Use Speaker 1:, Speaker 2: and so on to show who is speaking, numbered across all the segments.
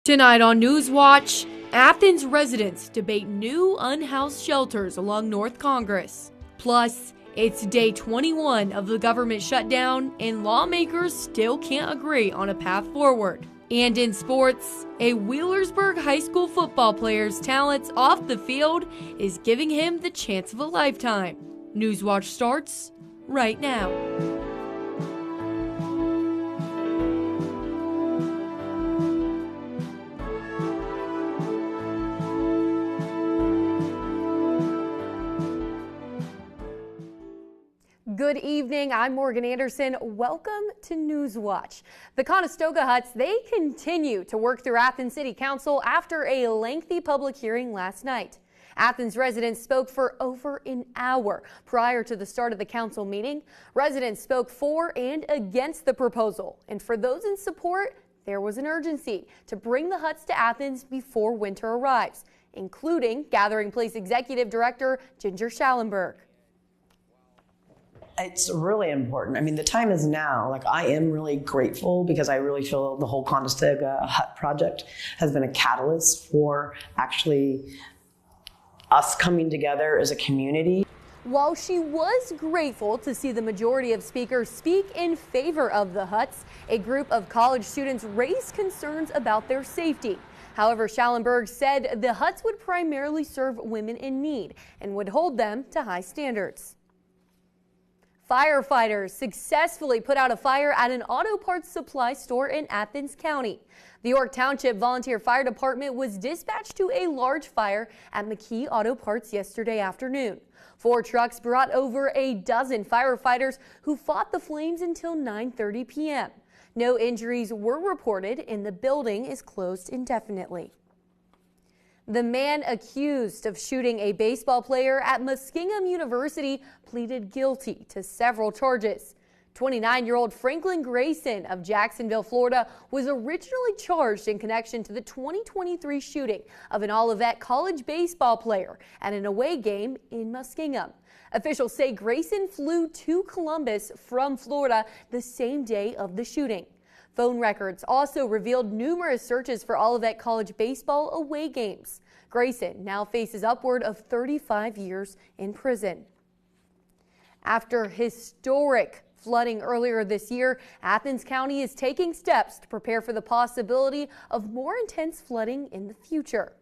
Speaker 1: Tonight on Newswatch, Athens residents debate new unhoused shelters along North Congress. Plus, it's day 21 of the government shutdown and lawmakers still can't agree on a path forward. And in sports, a Wheelersburg High School football player's talents off the field is giving him the chance of a lifetime. Newswatch starts right now. Good evening, I'm Morgan Anderson. Welcome to Newswatch. The Conestoga Huts, they continue to work through Athens City Council after a lengthy public hearing last night. Athens residents spoke for over an hour prior to the start of the council meeting. Residents spoke for and against the proposal, and for those in support, there was an urgency to bring the huts to Athens before winter arrives, including Gathering Place Executive Director Ginger Schallenberg.
Speaker 2: It's really important. I mean, the time is now. Like, I am really grateful because I really feel the whole Conestoga Hut project has been a catalyst for actually us coming together as a community.
Speaker 1: While she was grateful to see the majority of speakers speak in favor of the huts, a group of college students raised concerns about their safety. However, Schallenberg said the huts would primarily serve women in need and would hold them to high standards. Firefighters successfully put out a fire at an auto parts supply store in Athens County. The York Township Volunteer Fire Department was dispatched to a large fire at McKee Auto Parts yesterday afternoon. 4 trucks brought over a dozen firefighters who fought the flames until 9:30 p.m. No injuries were reported and the building is closed indefinitely. The man accused of shooting a baseball player at Muskingum University pleaded guilty to several charges. 29-year-old Franklin Grayson of Jacksonville, Florida, was originally charged in connection to the 2023 shooting of an Olivet College baseball player at an away game in Muskingum. Officials say Grayson flew to Columbus from Florida the same day of the shooting. Phone records also revealed numerous searches for Olivet College baseball away games. Grayson now faces upward of 35 years in prison. After historic flooding earlier this year, Athens County is taking steps to prepare for the possibility of more intense flooding in the future.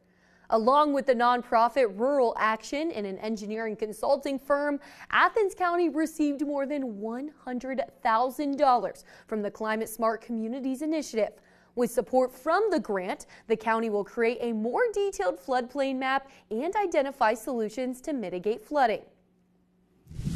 Speaker 1: Along with the nonprofit Rural Action and an engineering consulting firm, Athens County received more than $100,000 from the Climate Smart Communities Initiative. With support from the grant, the county will create a more detailed floodplain map and identify solutions to mitigate flooding.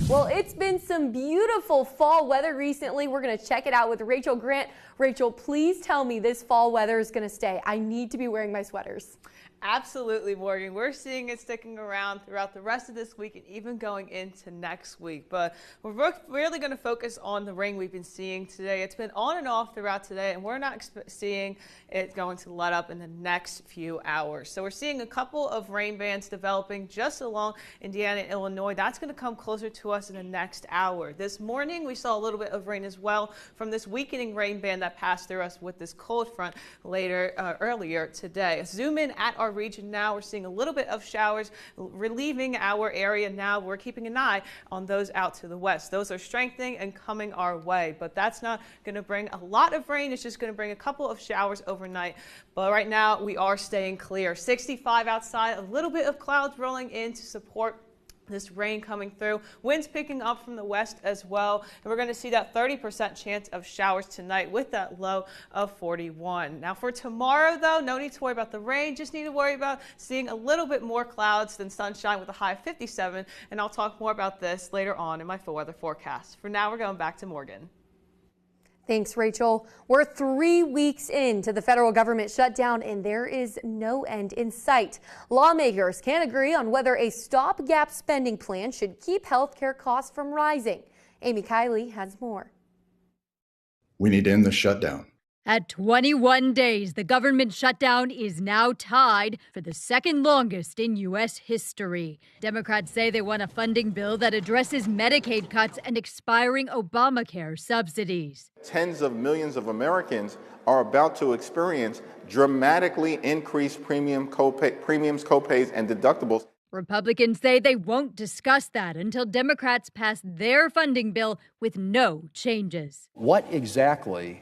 Speaker 1: Well, it's been some beautiful fall weather recently. We're going to check it out with Rachel Grant. Rachel, please tell me this fall weather is going to stay. I need to be wearing my sweaters.
Speaker 3: Absolutely, Morgan. We're seeing it sticking around throughout the rest of this week and even going into next week. But we're really going to focus on the rain we've been seeing today. It's been on and off throughout today, and we're not seeing it going to let up in the next few hours. So we're seeing a couple of rain bands developing just along Indiana and Illinois. That's going to come closer to us in the next hour. This morning, we saw a little bit of rain as well from this weakening rain band that passed through us with this cold front earlier today. Zoom in at our region now. We're seeing a little bit of showers relieving our area now. We're keeping an eye on those out to the west. Those are strengthening and coming our way, but that's not going to bring a lot of rain. It's just going to bring a couple of showers overnight. But right now we are staying clear. 65 outside, a little bit of clouds rolling in to support this rain coming through. Winds picking up from the west as well. And we're going to see that 30% chance of showers tonight with that low of 41. Now for tomorrow, though, no need to worry about the rain. Just need to worry about seeing a little bit more clouds than sunshine with a high of 57. And I'll talk more about this later on in my full weather forecast. For now, we're going back to Morgan.
Speaker 1: Thanks, Rachel. We're 3 weeks into the federal government shutdown and there is no end in sight. Lawmakers can't agree on whether a stopgap spending plan should keep health care costs from rising. Amy Kiley has more.
Speaker 4: We need to end the shutdown. At 21 days, the government shutdown is now tied for the second longest in U.S. history. Democrats say they want a funding bill that addresses Medicaid cuts and expiring Obamacare subsidies.
Speaker 5: Tens of millions of Americans are about to experience dramatically increased premiums, copays, and deductibles.
Speaker 4: Republicans say they won't discuss that until Democrats pass their funding bill with no changes.
Speaker 6: What exactly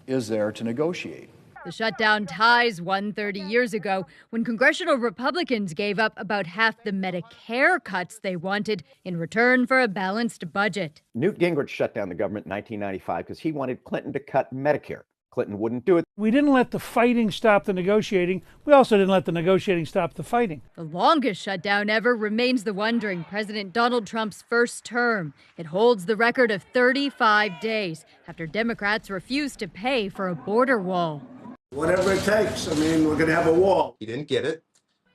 Speaker 6: is there to negotiate?
Speaker 4: The shutdown ties 130 years ago when congressional Republicans gave up about half the Medicare cuts they wanted in return for a balanced budget.
Speaker 7: Newt Gingrich shut down the government in 1995 because he wanted Clinton to cut Medicare. Clinton wouldn't do it.
Speaker 8: We didn't let the fighting stop the negotiating. We also didn't let the negotiating stop the fighting.
Speaker 4: The longest shutdown ever remains the one during President Donald Trump's first term. It holds the record of 35 days after Democrats refused to pay for a border wall.
Speaker 9: Whatever it takes. I mean, we're going to have a wall.
Speaker 10: He didn't get it.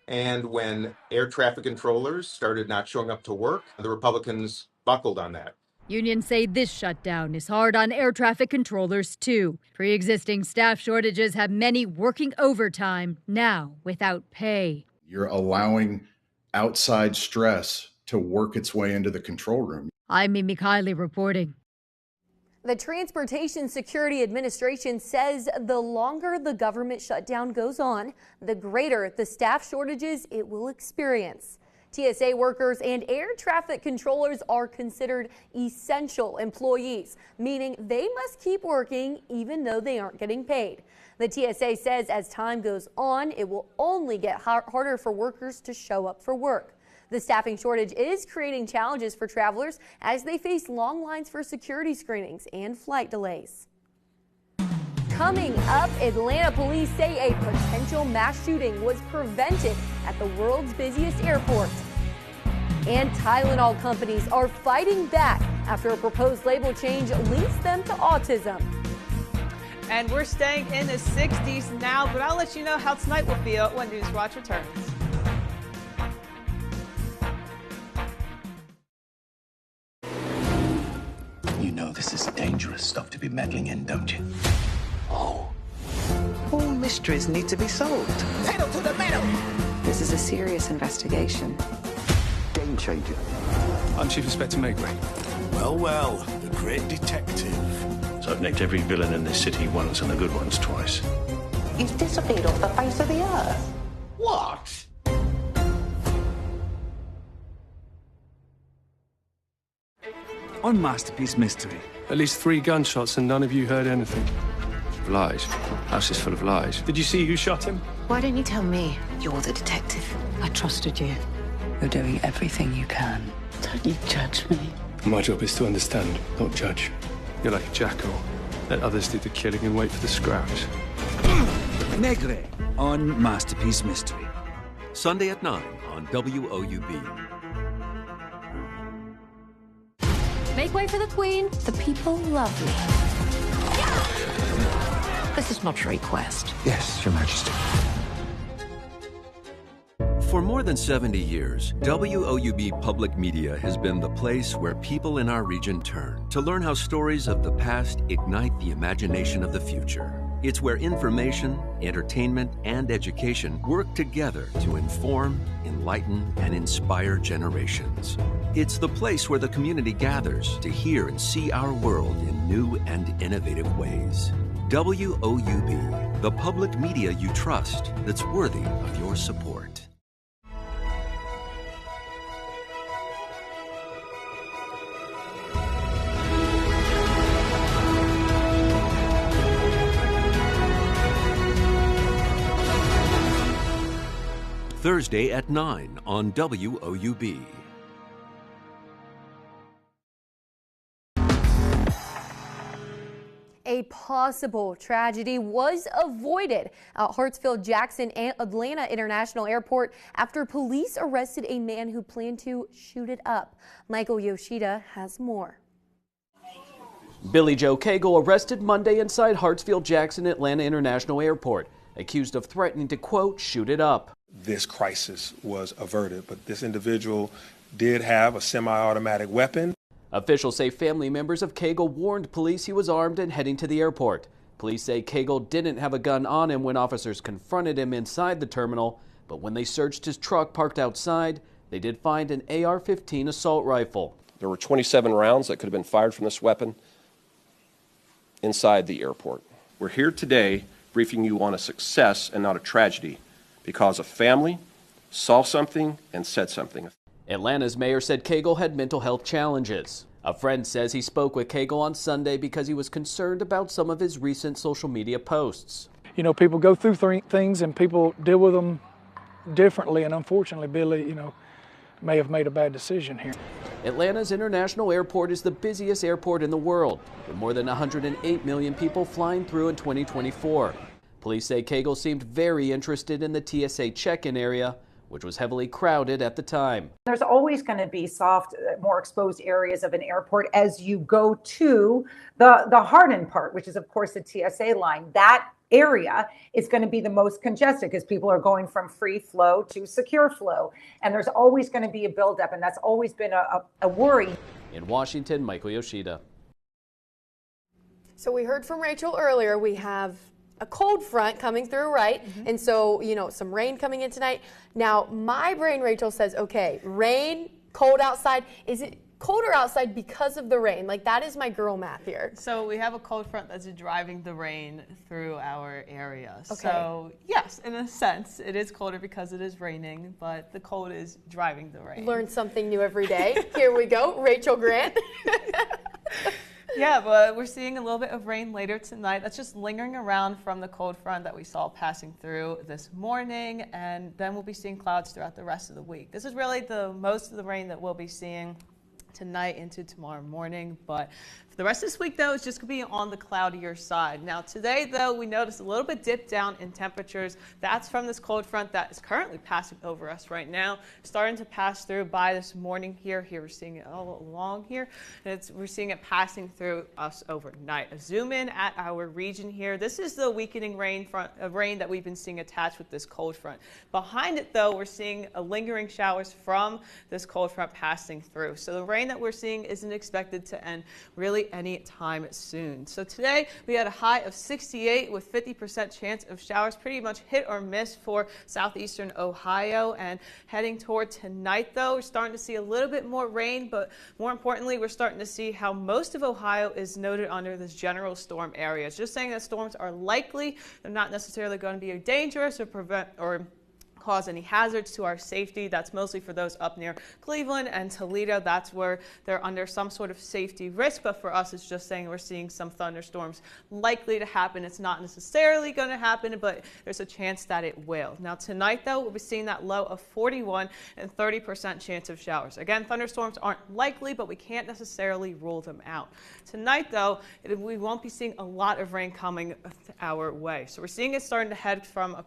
Speaker 10: And when air traffic controllers started not showing up to work, the Republicans buckled on that.
Speaker 4: Unions say this shutdown is hard on air traffic controllers, too. Pre-existing staff shortages have many working overtime now without pay.
Speaker 11: You're allowing outside stress to work its way into the control room.
Speaker 4: I'm Mimi Kiley reporting.
Speaker 1: The Transportation Security Administration says the longer the government shutdown goes on, the greater the staff shortages it will experience. TSA workers and air traffic controllers are considered essential employees, meaning they must keep working even though they aren't getting paid. The TSA says as time goes on, it will only get harder for workers to show up for work. The staffing shortage is creating challenges for travelers as they face long lines for security screenings and flight delays. Coming up, Atlanta police say a potential mass shooting was prevented at the world's busiest airport. And Tylenol companies are fighting back after a proposed label change links them to autism.
Speaker 3: And we're staying in the 60s now, but I'll let you know how tonight will feel when Newswatch returns.
Speaker 12: You know this is dangerous stuff to be meddling in, don't you? Oh.
Speaker 13: All mysteries need to be solved.
Speaker 12: Pedal to the metal!
Speaker 13: This is a serious investigation.
Speaker 12: Game changer.
Speaker 14: I'm Chief Inspector Maygrave.
Speaker 15: Well, well, the great detective.
Speaker 16: So I've nicked every villain in this city once and the good ones twice.
Speaker 13: You've disappeared off the face of the earth.
Speaker 12: What?
Speaker 14: On Masterpiece Mystery.
Speaker 17: At least 3 gunshots and none of you heard anything. Lies. House is full of lies. Did you see who shot him?
Speaker 18: Why don't you tell me? You're the detective. I trusted you. You're doing everything you can. Don't you judge me.
Speaker 17: My job is to understand, not judge. You're like a jackal. Let others do the killing and wait for the scraps.
Speaker 14: Maigret on Masterpiece Mystery.
Speaker 19: Sunday at 9 on WOUB.
Speaker 1: Make way for the Queen.
Speaker 18: The people love me. This is not a request.
Speaker 12: Yes, Your Majesty.
Speaker 19: For more than 70 years, WOUB Public Media has been the place where people in our region turn to learn how stories of the past ignite the imagination of the future. It's where information, entertainment, and education work together to inform, enlighten, and inspire generations. It's the place where the community gathers to hear and see our world in new and innovative ways. WOUB, the public media you trust that's worthy of your support. Thursday at 9 on WOUB.
Speaker 1: A possible tragedy was avoided at Hartsfield-Jackson and Atlanta International Airport after police arrested a man who planned to shoot it up. Michael Yoshida has more.
Speaker 20: Billy Joe Cagle arrested Monday inside Hartsfield-Jackson Atlanta International Airport, accused of threatening to, quote, shoot it up.
Speaker 21: This crisis was averted, but this individual did have a semi-automatic weapon.
Speaker 20: Officials say family members of Cagle warned police he was armed and heading to the airport. Police say Cagle didn't have a gun on him when officers confronted him inside the terminal, but when they searched his truck parked outside, they did find an AR-15 assault rifle.
Speaker 2: There were 27 rounds that could have been fired from this weapon inside the airport. We're here today briefing you on a success and not a tragedy because a family saw something and said something.
Speaker 20: Atlanta's mayor said Cagle had mental health challenges. A friend says he spoke with Cagle on Sunday because he was concerned about some of his recent social media posts.
Speaker 22: You know, people go through things and people deal with them differently, and unfortunately, Billy, may have made a bad decision here.
Speaker 20: Atlanta's International Airport is the busiest airport in the world, with more than 108 million people flying through in 2024. Police say Cagle seemed very interested in the TSA check-in area, which was heavily crowded at the time.
Speaker 23: There's always going to be soft, more exposed areas of an airport as you go to the hardened part, which is, of course, the TSA line. That area is going to be the most congested because people are going from free flow to secure flow. And there's always going to be a buildup, and that's always been a worry.
Speaker 20: In Washington, Michael Yoshida.
Speaker 1: So we heard from Rachel earlier, we have a cold front coming through, right? And so, some rain coming in tonight. Now, my brain, Rachel, says, okay, rain, cold outside. Is it colder outside because of the rain? Like, that is my girl math here.
Speaker 3: So we have a cold front that's driving the rain through our area.
Speaker 1: Okay.
Speaker 3: So yes, in a sense, it is colder because it is raining, but the cold is driving the rain.
Speaker 1: Learn something new every day. Here we go, Rachel Grant.
Speaker 3: Yeah, but we're seeing a little bit of rain later tonight. That's just lingering around from the cold front that we saw passing through this morning, and then we'll be seeing clouds throughout the rest of the week. This is really the most of the rain that we'll be seeing tonight into tomorrow morning, but for the rest of this week, though, it's just going to be on the cloudier side. Now, today, though, we noticed a little bit dip down in temperatures. That's from this cold front that is currently passing over us right now, starting to pass through by this morning here. Here, we're seeing it all along here, and we're seeing it passing through us overnight. A zoom in at our region here. This is the weakening rain that we've been seeing attached with this cold front. Behind it, though, we're seeing a lingering showers from this cold front passing through. So the rain that we're seeing isn't expected to end really any time soon. So today we had a high of 68 with 50% chance of showers, pretty much hit or miss for southeastern Ohio. And heading toward tonight, though, we're starting to see a little bit more rain, but more importantly, we're starting to see how most of Ohio is noted under this general storm area. It's just saying that storms are likely. They're not necessarily going to be dangerous or cause any hazards to our safety. That's mostly for those up near Cleveland and Toledo. That's where they're under some sort of safety risk. But for us, it's just saying we're seeing some thunderstorms likely to happen. It's not necessarily going to happen, but there's a chance that it will. Now tonight, though, we'll be seeing that low of 41 and 30% chance of showers. Again, thunderstorms aren't likely, but we can't necessarily rule them out. Tonight, though, we won't be seeing a lot of rain coming our way. So we're seeing it starting to head from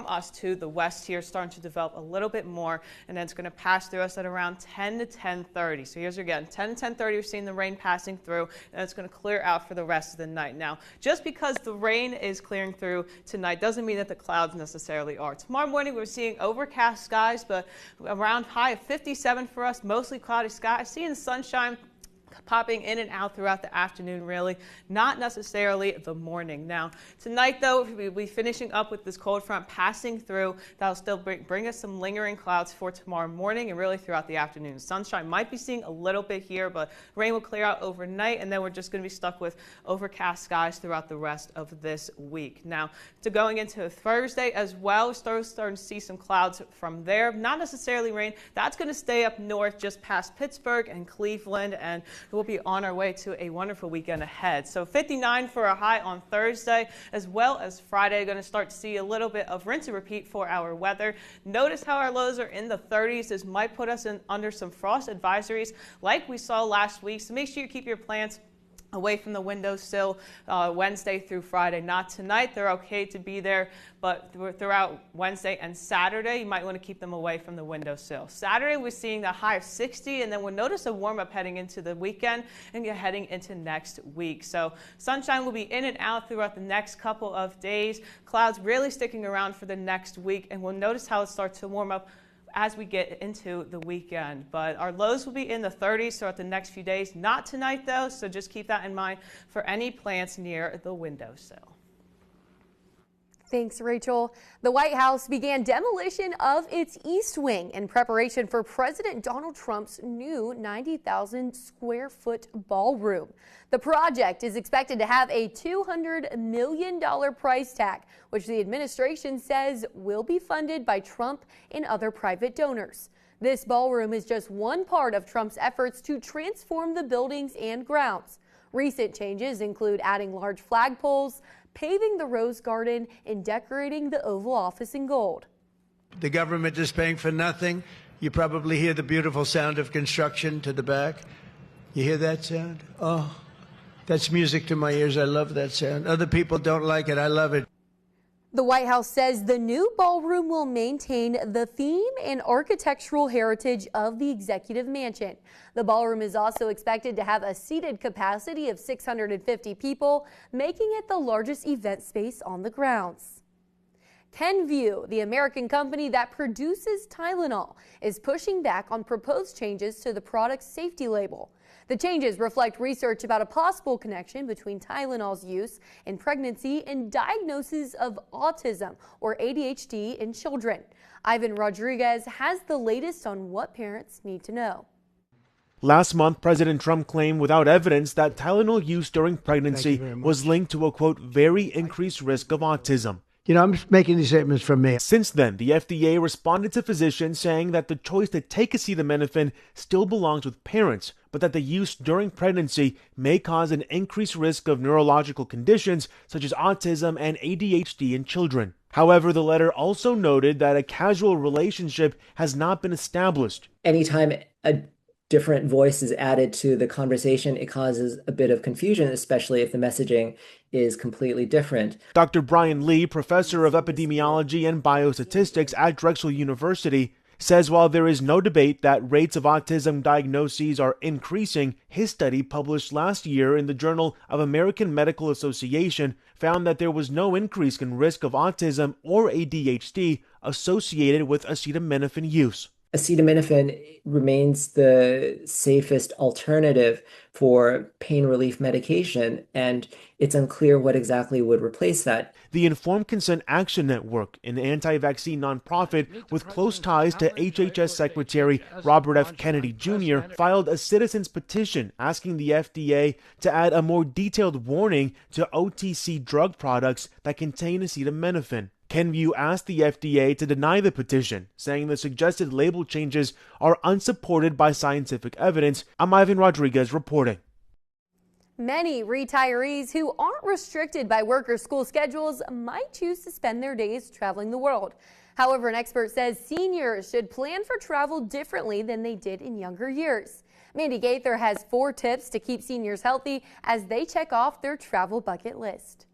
Speaker 3: us to the west here, starting to develop a little bit more, and then it's going to pass through us at around 10 to 10:30. So here's again, 10 to 10:30, we're seeing the rain passing through, and it's going to clear out for the rest of the night. Now, just because the rain is clearing through tonight doesn't mean that the clouds necessarily are. Tomorrow morning, we're seeing overcast skies, but around high of 57 for us, mostly cloudy skies, seeing sunshine popping in and out throughout the afternoon, really, not necessarily the morning. Now, tonight, though, we'll be finishing up with this cold front passing through. That'll still bring us some lingering clouds for tomorrow morning and really throughout the afternoon. Sunshine might be seeing a little bit here, but rain will clear out overnight, and then we're just going to be stuck with overcast skies throughout the rest of this week. Now, going into Thursday as well, starting to see some clouds from there. Not necessarily rain. That's going to stay up north just past Pittsburgh and Cleveland, and we'll be on our way to a wonderful weekend ahead. So 59 for a high on Thursday, as well as Friday. Going to start to see a little bit of rinse and repeat for our weather. Notice how our lows are in the 30s. This might put us under some frost advisories like we saw last week. So make sure you keep your plants away from the windowsill Wednesday through Friday. Not tonight. They're okay to be there, but throughout Wednesday and Saturday, you might want to keep them away from the windowsill. Saturday, we're seeing the high of 60, and then we'll notice a warm-up heading into the weekend and heading into next week. So sunshine will be in and out throughout the next couple of days. Clouds really sticking around for the next week, and we'll notice how it starts to warm up as we get into the weekend. But our lows will be in the 30s throughout the next few days. Not tonight, though, so just keep that in mind for any plants near the windowsill.
Speaker 1: Thanks, Rachel. The White House began demolition of its East Wing in preparation for President Donald Trump's new 90,000 square foot ballroom. The project is expected to have a $200 million price tag, which the administration says will be funded by Trump and other private donors. This ballroom is just one part of Trump's efforts to transform the buildings and grounds. Recent changes include adding large flagpoles, paving the Rose Garden, and decorating the Oval Office in gold.
Speaker 5: The government is paying for nothing. You probably hear the beautiful sound of construction to the back. You hear that sound? Oh, that's music to my ears. I love that sound. Other people don't like it. I love it.
Speaker 1: The White House says the new ballroom will maintain the theme and architectural heritage of the executive mansion. The ballroom is also expected to have a seated capacity of 650 people, making it the largest event space on the grounds. Kenvue, the American company that produces Tylenol, is pushing back on proposed changes to the product's safety label. The changes reflect research about a possible connection between Tylenol's use in pregnancy and diagnosis of autism or ADHD in children. Ivan Rodriguez has the latest on what parents need to know.
Speaker 6: Last month, President Trump claimed without evidence that Tylenol use during pregnancy was linked to a, quote, very increased risk of autism.
Speaker 5: You know, I'm making these statements from me.
Speaker 6: Since then, the FDA responded to physicians saying that the choice to take acetaminophen still belongs with parents, but that the use during pregnancy may cause an increased risk of neurological conditions such as autism and ADHD in children. However, the letter also noted that a causal relationship has not been established.
Speaker 7: Anytime a different voice is added to the conversation, it causes a bit of confusion, especially if the messaging is completely different.
Speaker 6: Dr. Brian Lee, professor of epidemiology and biostatistics at Drexel University, says while there is no debate that rates of autism diagnoses are increasing, his study published last year in the Journal of American Medical Association found that there was no increase in risk of autism or ADHD associated with acetaminophen use.
Speaker 7: Acetaminophen remains the safest alternative for pain relief medication, and it's unclear what exactly would replace that.
Speaker 6: The Informed Consent Action Network, an anti-vaccine nonprofit with close ties to HHS Secretary Robert F. Kennedy Jr., filed a citizens petition asking the FDA to add a more detailed warning to OTC drug products that contain acetaminophen. Kenvue asked the FDA to deny the petition, saying the suggested label changes are unsupported by scientific evidence. I'm Ivan Rodriguez reporting.
Speaker 1: Many retirees who aren't restricted by work or school schedules might choose to spend their days traveling the world. However, an expert says seniors should plan for travel differently than they did in younger years. Mandy Gaither has 4 tips to keep seniors healthy as they check off their travel bucket list.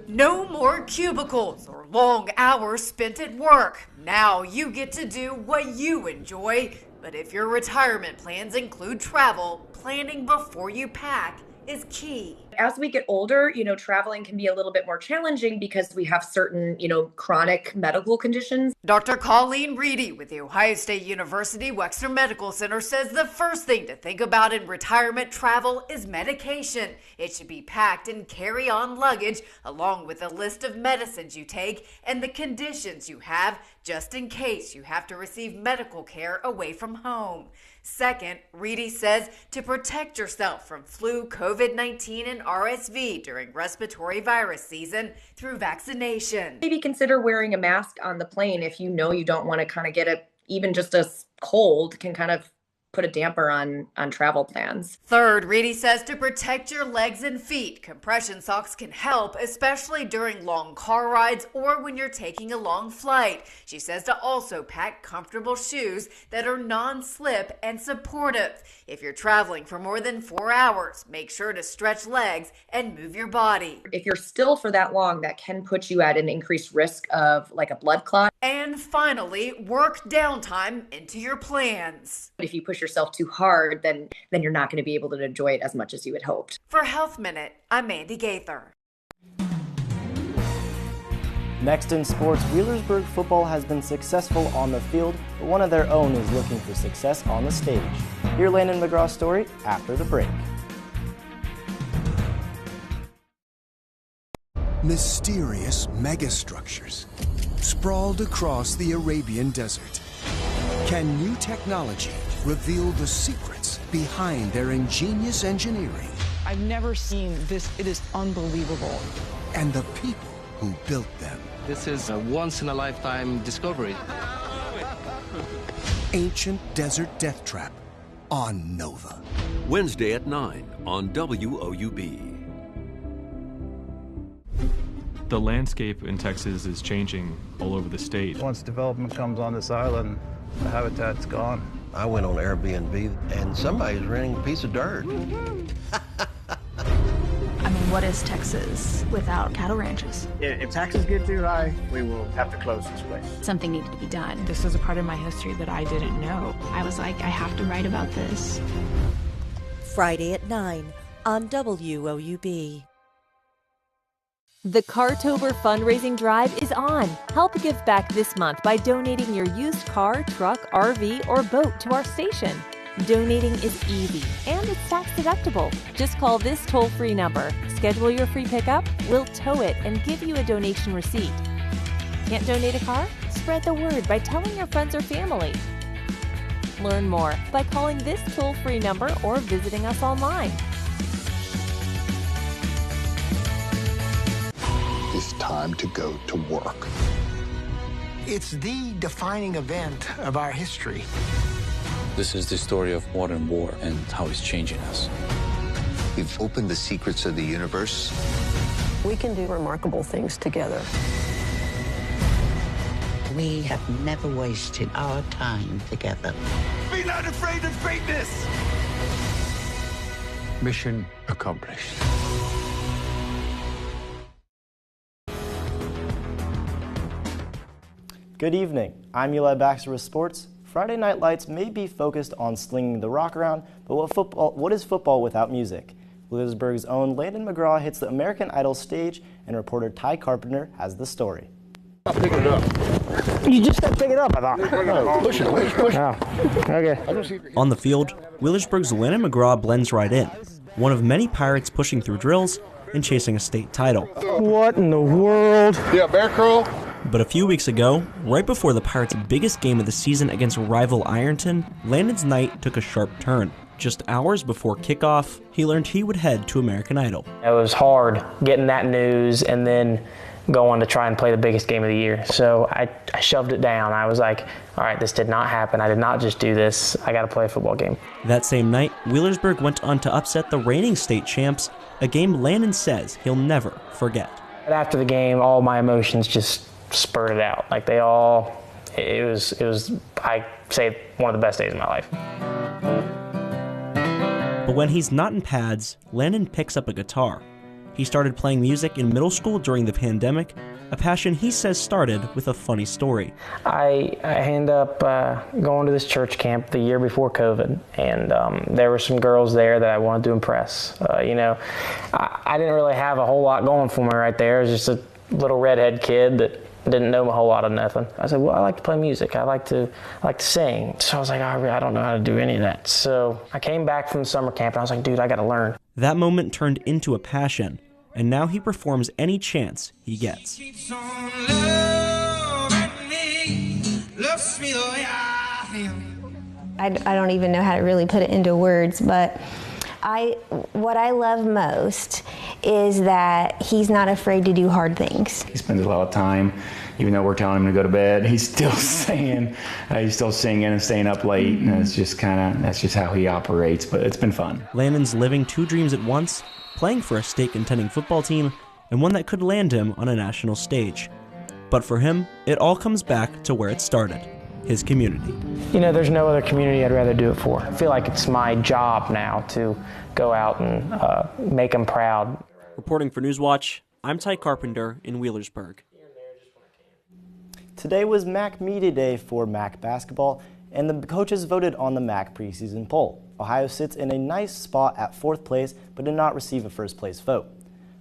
Speaker 24: No more cubicles or long hours spent at work. Now you get to do what you enjoy. But if your retirement plans include travel, planning before you pack is key.
Speaker 25: As we get older, traveling can be a little bit more challenging because we have certain, chronic medical conditions.
Speaker 24: Dr. Colleen Reedy with the Ohio State University Wexner Medical Center says the first thing to think about in retirement travel is medication. It should be packed in carry-on luggage along with a list of medicines you take and the conditions you have just in case you have to receive medical care away from home. Second, Reedy says to protect yourself from flu, COVID-19, and RSV during respiratory virus season through vaccination.
Speaker 25: Maybe consider wearing a mask on the plane if you know you don't want to kind of get even just a cold can kind of put a damper on travel plans.
Speaker 24: Third, Reedy says to protect your legs and feet. Compression socks can help, especially during long car rides or when you're taking a long flight. She says to also pack comfortable shoes that are non-slip and supportive. If you're traveling for more than 4 hours, make sure to stretch legs and move your body.
Speaker 25: If you're still for that long, that can put you at an increased risk of like a blood clot.
Speaker 24: And finally, work downtime into your plans.
Speaker 25: If you push yourself too hard, then you're not going to be able to enjoy it as much as you had hoped.
Speaker 24: For Health Minute, I'm Mandy Gaither.
Speaker 4: Next in sports, Wheelersburg football has been successful on the field, but one of their own is looking for success on the stage. Hear Landon McGraw's story after the break.
Speaker 8: Mysterious megastructures sprawled across the Arabian desert. Can new technology reveal the secrets behind their ingenious engineering?
Speaker 9: I've never seen this. It is unbelievable.
Speaker 8: And the people who built them.
Speaker 10: This is a once-in-a-lifetime discovery.
Speaker 8: Ancient Desert Death Trap on Nova.
Speaker 19: Wednesday at 9 on WOUB.
Speaker 11: The landscape in Texas is changing all over the state.
Speaker 26: Once development comes on this island, the habitat's gone.
Speaker 27: I went on Airbnb and somebody's renting a piece of dirt.
Speaker 28: I mean, what is Texas without cattle ranches?
Speaker 26: If taxes get too high, we will have to close this place.
Speaker 28: Something needed to be done.
Speaker 29: This is a part of my history that I didn't know.
Speaker 28: I was like, I have to write about this.
Speaker 30: Friday at 9 on WOUB.
Speaker 31: The Cartober fundraising drive is on. Help give back this month by donating your used car, truck, RV, or boat to our station. Donating is easy and it's tax deductible. Just call this toll-free number. Schedule your free pickup, we'll tow it and give you a donation receipt. Can't donate a car? Spread the word by telling your friends or family. Learn more by calling this toll-free number or visiting us online.
Speaker 15: It's time to go to work.
Speaker 32: It's the defining event of our history.
Speaker 33: This is the story of modern war and how it's changing us.
Speaker 15: We've opened the secrets of the universe.
Speaker 18: We can do remarkable things together.
Speaker 34: We have never wasted our time together.
Speaker 15: Be not afraid of greatness!
Speaker 33: Mission accomplished.
Speaker 4: Good evening. I'm Eli Baxter with sports. Friday Night Lights may be focused on slinging the rock around, but what is football without music? Wheelersburg's own Landon McGraw hits the American Idol stage, and reporter Ty Carpenter has the story.
Speaker 26: I'll pick it up. You just got to pick it up, I thought. No, push it. Push it. Oh, okay.
Speaker 35: On the field, Wheelersburg's Landon McGraw blends right in, one of many Pirates pushing through drills and chasing a state title.
Speaker 26: What in the world? Yeah, bear crawl.
Speaker 35: But a few weeks ago, right before the Pirates' biggest game of the season against rival Ironton, Landon's night took a sharp turn. Just hours before kickoff, he learned he would head to American Idol.
Speaker 36: It was hard getting that news and then going to try and play the biggest game of the year. So I shoved it down. I was like, all right, this did not happen. I did not just do this. I got to play a football game.
Speaker 35: That same night, Wheelersburg went on to upset the reigning state champs, a game Landon says he'll never forget.
Speaker 36: After the game, all my emotions just spurted out. Like it was, I say, one of the best days of my life.
Speaker 35: But when he's not in pads, Landon picks up a guitar. He started playing music in middle school during the pandemic, a passion he says started with a funny story.
Speaker 36: I ended up going to this church camp the year before COVID, and there were some girls there that I wanted to impress. I didn't really have a whole lot going for me right there. I was just a little redhead kid that didn't know a whole lot of nothing. I said, well, I like to play music. I like to sing. So I was like, I don't know how to do any of that. So I came back from the summer camp and I was like, dude, I got to learn.
Speaker 35: That moment turned into a passion, and now he performs any chance he gets.
Speaker 37: I don't even know how to really put it into words, but what I love most is that he's not afraid to do hard things.
Speaker 26: He spends a lot of time, even though we're telling him to go to bed, he's still singing. He's still singing and staying up late, and it's just that's just how he operates, but it's been fun.
Speaker 35: Landon's living two dreams at once, playing for a state contending football team, and one that could land him on a national stage. But for him, it all comes back to where it started, his community.
Speaker 36: There's no other community I'd rather do it for. I feel like it's my job now to go out and make them proud.
Speaker 35: Reporting for Newswatch, I'm Ty Carpenter in Wheelersburg.
Speaker 4: Today was MAC Media Day for MAC basketball, and the coaches voted on the MAC preseason poll. Ohio sits in a nice spot at 4th place, but did not receive a first place vote.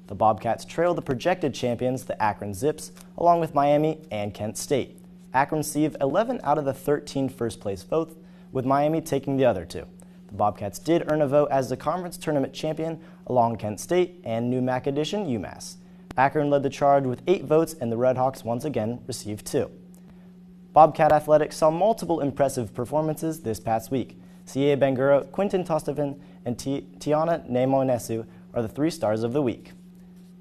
Speaker 4: The Bobcats trail the projected champions, the Akron Zips, along with Miami and Kent State. Akron received 11 out of the 13 first-place votes, with Miami taking the other 2. The Bobcats did earn a vote as the conference tournament champion along Kent State and New Mac addition UMass. Akron led the charge with 8 votes, and the Redhawks once again received 2. Bobcat Athletics saw multiple impressive performances this past week. C.A. Bangura, Quinton Tostovan, and Tiana Nemonesu are the 3 stars of the week.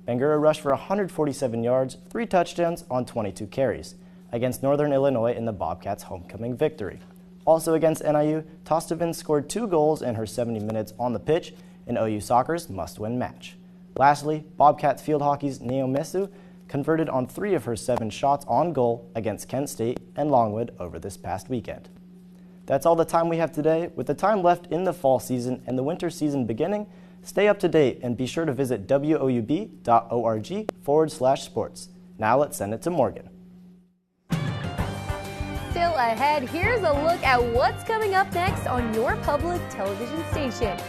Speaker 4: Bangura rushed for 147 yards, 3 touchdowns on 22 carries against Northern Illinois in the Bobcats' homecoming victory. Also against NIU, Tostovan scored 2 goals in her 70 minutes on the pitch in OU Soccer's must-win match. Lastly, Bobcats field hockey's Neomesu converted on 3 of her 7 shots on goal against Kent State and Longwood over this past weekend. That's all the time we have today. With the time left in the fall season and the winter season beginning, stay up to date and be sure to visit woub.org/sports. Now let's send it to Morgan.
Speaker 1: Still ahead, here's a look at what's coming up next on your public television station.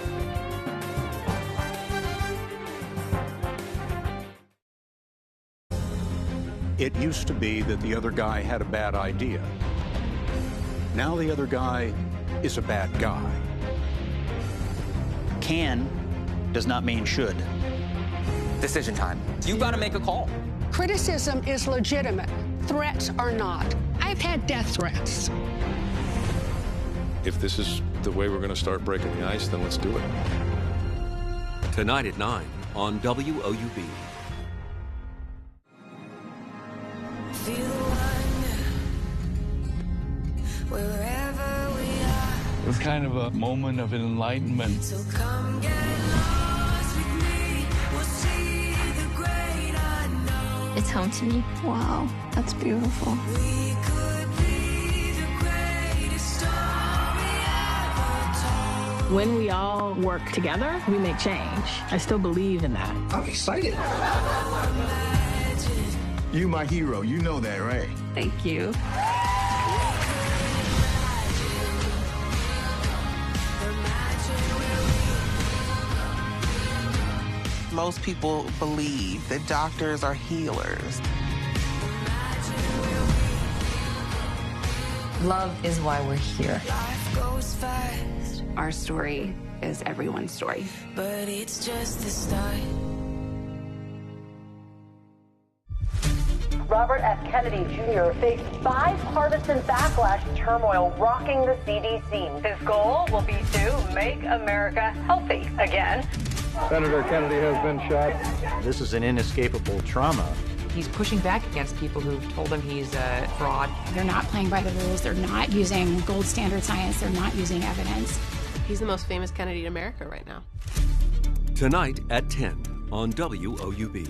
Speaker 2: It used to be that the other guy had a bad idea. Now the other guy is a bad guy.
Speaker 3: Can does not mean should.
Speaker 5: Decision time. You gotta make a call.
Speaker 6: Criticism is legitimate. Threats are not. I've had death threats.
Speaker 2: If this is the way we're gonna start breaking the ice, then let's do it.
Speaker 19: Tonight at 9 on WOUB.
Speaker 7: It was kind of a moment of enlightenment.
Speaker 12: So come get lost with me. We'll see the great unknown.
Speaker 13: It's home to me. Wow, that's beautiful.
Speaker 12: We could be the greatest story ever told.
Speaker 29: When we all work together, we make change. I still believe in that.
Speaker 5: I'm excited. You my hero, you know that, right?
Speaker 13: Thank you.
Speaker 14: Most people believe that doctors are healers.
Speaker 18: Love is why we're here.
Speaker 12: Life goes fast,
Speaker 18: Our story is everyone's story.
Speaker 12: but it's just the start.
Speaker 16: Robert F. Kennedy Jr. faced bipartisan backlash turmoil rocking the CDC. His goal will be to make America healthy again.
Speaker 17: Senator Kennedy has been shot.
Speaker 3: This is an inescapable trauma.
Speaker 9: He's pushing back against people who've told him he's a fraud.
Speaker 20: They're not playing by the rules. They're not using gold standard science. They're not using evidence.
Speaker 21: He's the most famous Kennedy in America right now.
Speaker 19: Tonight at 10 on WOUB.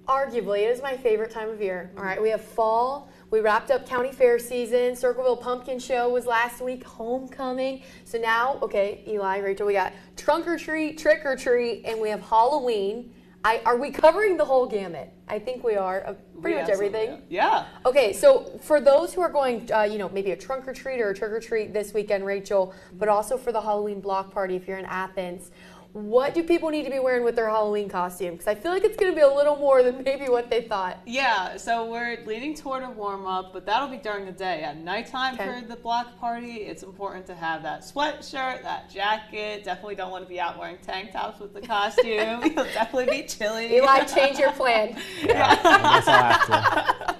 Speaker 22: Arguably, it is my favorite time of year. All right, we have fall. We wrapped up county fair season. Circleville Pumpkin Show was last week. Homecoming. So now, okay, Eli, Rachel, we got trunk or treat, trick or treat, and we have Halloween. Are we covering the whole gamut? I think we are. Pretty much everything.
Speaker 23: Yeah.
Speaker 22: Okay, so for those who are going, maybe a trunk or treat or a trick or treat this weekend, Rachel, but also for the Halloween block party if you're in Athens, what do people need to be wearing with their Halloween costume? Because I feel like it's going to be a little more than maybe what they thought.
Speaker 23: Yeah, so we're leaning toward a warm-up, but that'll be during the day. At nighttime for the block party, it's important to have that sweatshirt, that jacket. Definitely don't want to be out wearing tank tops with the costume. You'll definitely be chilly.
Speaker 22: Eli, change your plan.
Speaker 4: Yeah, I guess I'll have to.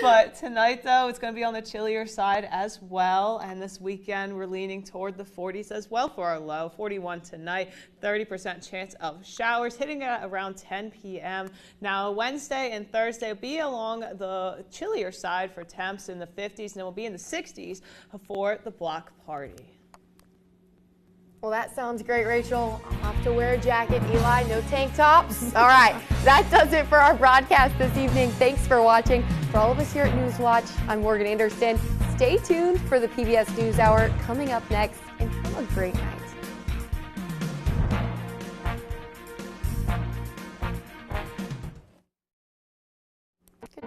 Speaker 23: But tonight, though, it's going to be on the chillier side as well. And this weekend, we're leaning toward the 40s as well for our low. 41 tonight, 30% chance of showers hitting at around 10 p.m. Now, Wednesday and Thursday will be along the chillier side for temps in the 50s, and it will be in the 60s for the block party.
Speaker 22: Well, that sounds great, Rachel. I'll have to wear a jacket. Eli, no tank tops. All right, that does it for our broadcast this evening. Thanks for watching. For all of us here at Newswatch, I'm Morgan Anderson. Stay tuned for the PBS NewsHour coming up next, and have a great night. Good.